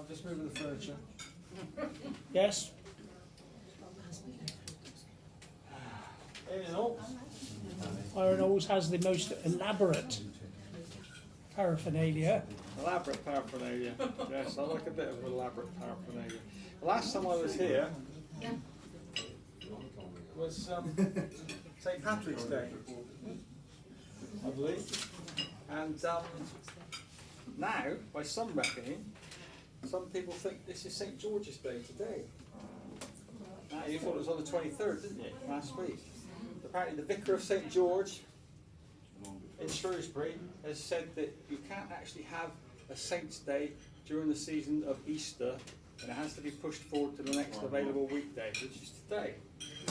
just moving the furniture. Yes? Byron always has the most elaborate paraphernalia. Elaborate paraphernalia. Yes, I like a bit of elaborate paraphernalia. The last time I was here was St. Patrick's Day, I believe. And now, by some reckoning, some people think this is St. George's Day today. Now, you thought it was on the 23rd, didn't you, last week? Apparently the Vicar of St. George in Shrewsbury has said that you can't actually have a Saint's Day during the season of Easter, and it has to be pushed forward to the next available weekday, which is today.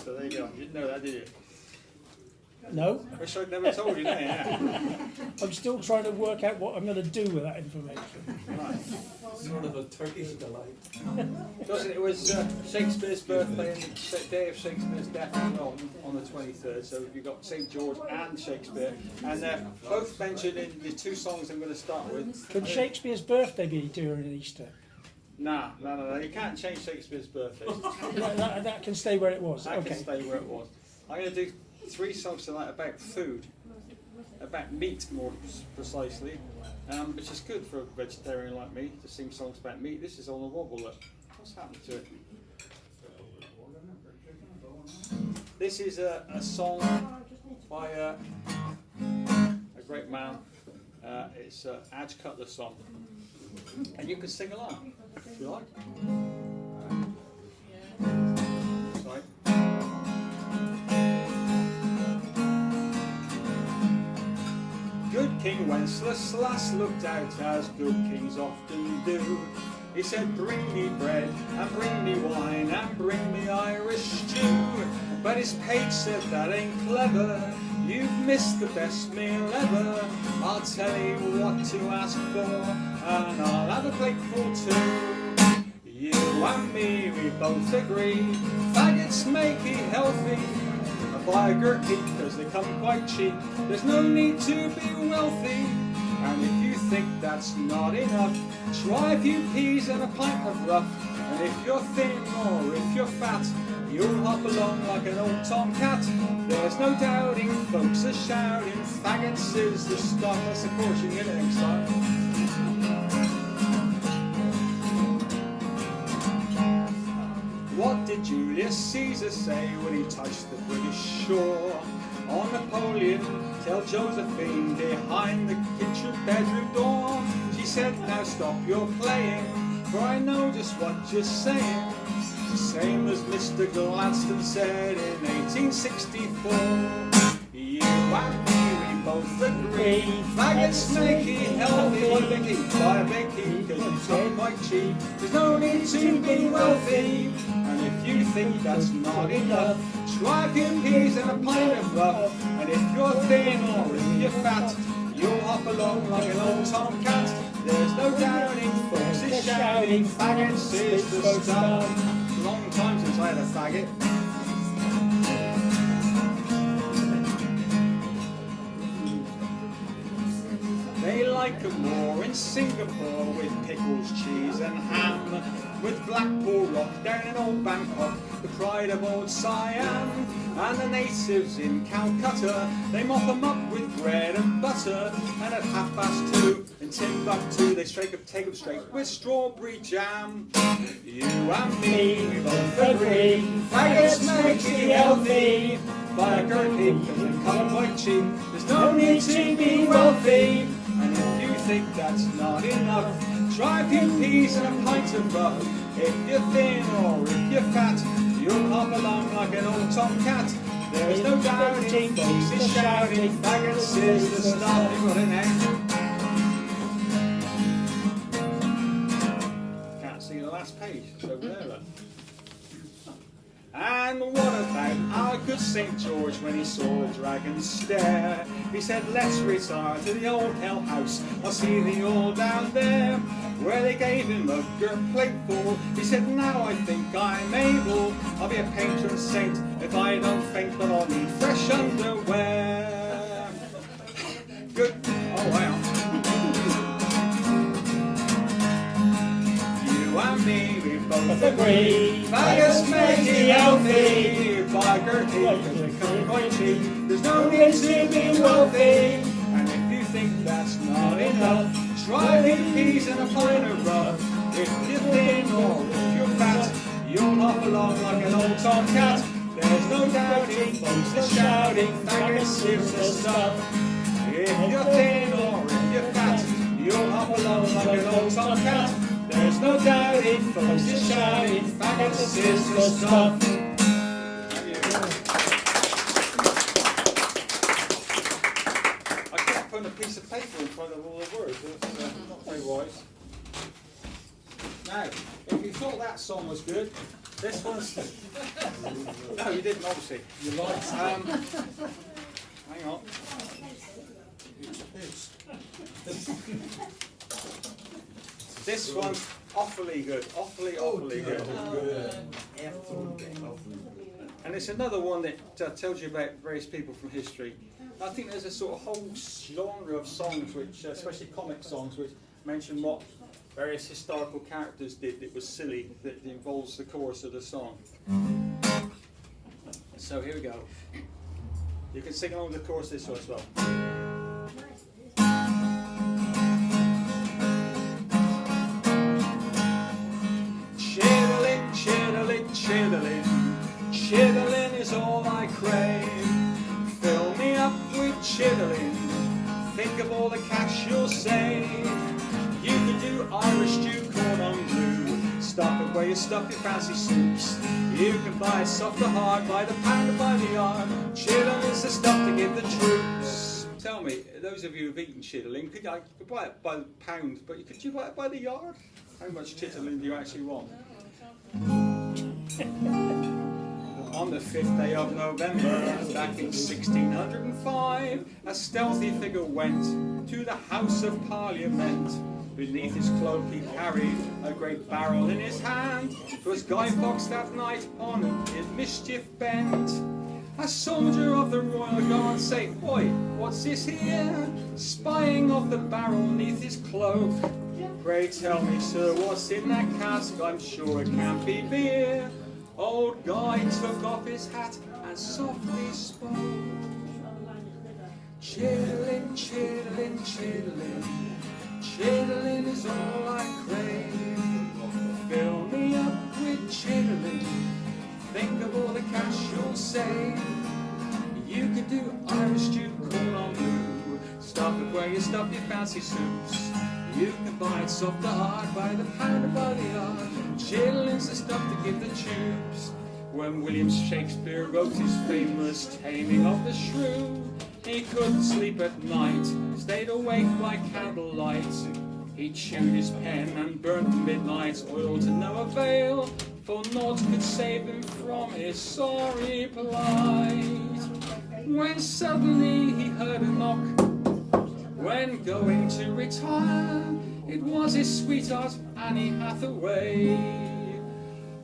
So there you go. You didn't know that, did you? No. Wish I'd never told you, didn't I? I'm still trying to work out what I'm going to do with that information. Right. Sort of a Turkish delight. Doesn't it was Shakespeare's birthday and the day of Shakespeare's death as well on the 23rd, so you've got St. George and Shakespeare, and they're both mentioned in the two songs I'm going to start with. Could Shakespeare's birthday be during Easter? No, you can't change Shakespeare's birthday. That can stay where it was. That Okay. can stay where it was. I'm going to do 3 songs tonight about food, about meat more precisely, which is good for a vegetarian like me to sing songs about meat. This is on the wobble. Look. What's happened to it? This is a song by a great man. It's an Adge Cuttler song, and you can sing along if you like. Sorry. Good King Wenceslas looked out as good kings often do. He said, bring me bread, and bring me wine, and bring me Irish stew. But his page said, that ain't clever, you've missed the best meal ever. I'll tell you what to ask for, and I'll have a plateful too. You and me, we both agree, faggots make you healthy. Buy a gherkin because they come quite cheap. There's no need to be wealthy. And if you think that's not enough, try a few peas and a pint of rough. And if you're thin or if you're fat, you'll hop along like an old tomcat. There's no doubting, folks are shouting, faggots is the stuff. That's of course you can get it next time. What did Julius Caesar say when he touched the British shore? On Napoleon, tell Josephine behind the kitchen bedroom door. She said, now stop your playing, for I know just what you're saying. Same as Mr. Gladstone said in 1864. You and me, we both agree, faggots make you healthy. Buy a big heap, cause it's not quite cheap. There's no need to be wealthy. And if you think that's not enough, try a few peas and a pint of rough. And if you're thin or if you're fat, you'll hop along like an old tomcat. There's no doubting, folks is shouting, faggots is the stuff. It's a long time since I had a faggot. They like 'em more in Singapore with pickles, cheese and ham. With Blackpool Rock down in old Bangkok, the pride of old Siam. And the natives in Calcutta, they mop 'em up with bread and butter. And at 2:30 in Timbuktu, they take 'em straight with strawberry jam. You and me, we both agree, faggots make you healthy. Buy a gherkin, cause they come quite cheap. There's no need to be wealthy. And if you think that's not enough, try a few peas and a pint of rough. If you're thin or if you're fat, you'll hop along like an old tomcat. There's no doubting, folks is shouting, faggots is the stuff. You got it now? Can't see the last page, it's over there, look. And what about our good St. George when he saw the dragon stare? He said, let's retire to the old hell house, I'll see thee all down there. Where they gave him a girt plateful, he said, now I think I'm able, I'll be a patron saint if I don't faint, but I'll need fresh underwear. Good, oh hang on. You me, we both agree. Faggots make you healthy. Biker can become quite cheap. There's no need to be wealthy. And if you think that's not enough, try the peas and a pint of rough. If you're thin or if you're fat, you'll hop along like an old tomcat. There's no doubting, folks are shouting, faggots is the stuff. If you're thin or if you're fat, you'll hop along like an old tomcat. There's no doubting, folks are shouting, faggots is the stuff. I kept putting a piece of paper in front of all the words, that's not very wise. Now, if you thought that song was good, this one's... No, you didn't, obviously. You liked hang on. This one's awfully good. Awfully good. And it's another one that tells you about various people from history. I think there's a sort of whole genre of songs, which, especially comic songs, which mention what various historical characters did that was silly, that involves the chorus of the song. So here we go. You can sing along with the chorus this one as well. Chitterlin, chitterlin, chitterlin, chitterlin is all I crave. Fill me up with chitterlin, think of all the cash you'll save. You can do Irish stew, corn on blue, stop it where you stuff your fancy soups. You can buy soft or hard, by the pound or by the yard. Chitterlin is the stuff to give the troops. Tell me, those of you who've eaten chitterlin, could buy it by the pound, but could you buy it by the yard? How much chitterlin do you actually want? On the 5th day of November, back in 1605, a stealthy figure went to the House of Parliament. Beneath his cloak he carried a great barrel in his hand. 'Twas Guy Fawkes that night on in mischief bent. A soldier of the Royal Guard say, "Oi, what's this here?" Spying of the barrel neath his cloak. "Pray tell me, sir, what's in that cask? I'm sure it can't be beer." Old Guy took off his hat and softly spoke. "Chitterlin, chitterlin, chitterlin, chitterlin is all I crave. Fill me up with chitterlin, think of all the cash you'll save. You could do Irish stew, corn on blue, stop it where you stuff your fancy soups. You can buy it soft or hard, by the pound or by the yard. Chitterlin's the stuff to give the troops. When William Shakespeare wrote his famous Taming of the Shrew, he couldn't sleep at night, stayed awake by candlelight. He chewed his pen and burnt midnight's oil to no avail, for naught could save him from his sorry plight. When suddenly he heard a knock, when going to retire, it was his sweetheart Annie Hathaway.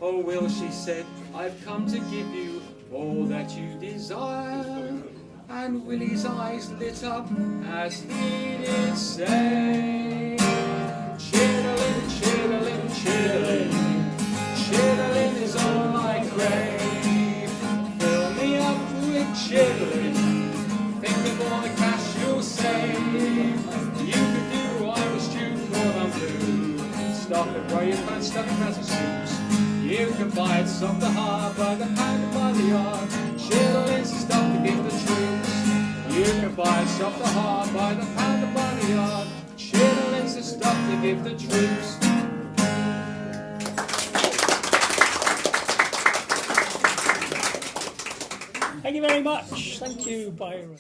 "Oh Will," she said, "I've come to give you all that you desire." And Willie's eyes lit up as he did say, "Chitterlin, chitterlin, chitterlin, chitterlin is all I crave. Fill me up with chitterlin, think of all the cash you'll save. You could do Irish stew, corn on blue, stop it where you find stuff in fancy soups. You can buy it soft or hard, by the pound or by the yard. Chitterlin's the stuff to give the troops. You can buy it soft or hard, by the pound or by the yard. Chitterlin's the stuff to give the troops." Thank you very much. Thank you, Byron.